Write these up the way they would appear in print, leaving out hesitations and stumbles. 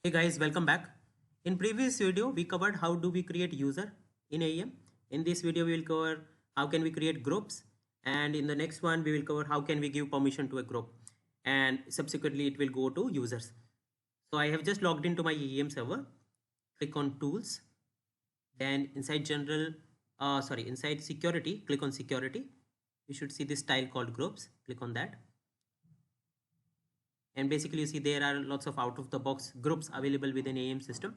Hey guys, welcome back. In previous video, we covered how do we create user in AEM. In this video, we will cover how can we create groups. And in the next one, we will cover how can we give permission to a group. And subsequently, it will go to users. So I have just logged into my AEM server. Click on tools. Then inside inside security, click on security. You should see this tile called groups. Click on that. And basically you see there are lots of out of the box groups available within AEM system.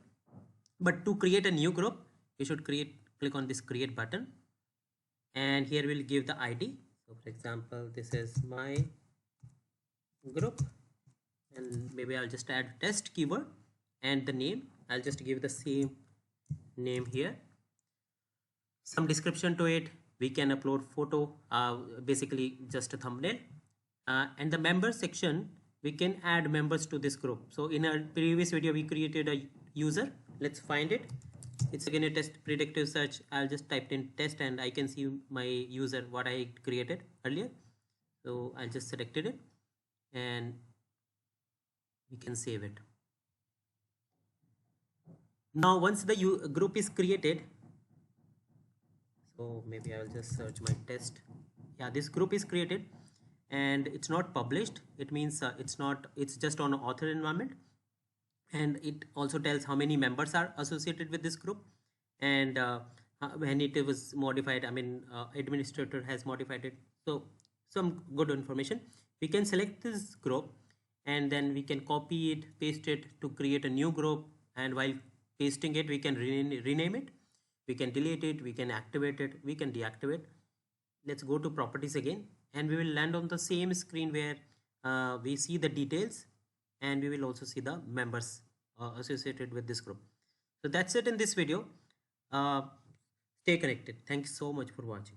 But to create a new group, you should click on this create button, and here we'll give the ID. So for example, this is my group, and maybe I'll just add test keyword, and the name I'll just give the same name here. Some description to it. We can upload photo, basically just a thumbnail, and the member section, we can add members to this group. So in our previous video, we created a user. Let's find it. It's again a test predictive search. I'll just type in test and I can see my user, what I created earlier. So I'll just selected it and we can save it. Now once the group is created, so maybe I'll just search my test. Yeah, this group is created and it's not published. It means it's just on author environment, and it also tells how many members are associated with this group, and when it was modified, administrator has modified it. So some good information. We can select this group and then we can copy it, paste it to create a new group, and while pasting it we can rename it, we can delete it, we can activate it, we can deactivate. Let's go to properties again, and we will land on the same screen where we see the details, and we will also see the members associated with this group. So that's it in this video. Stay connected. Thank you so much for watching.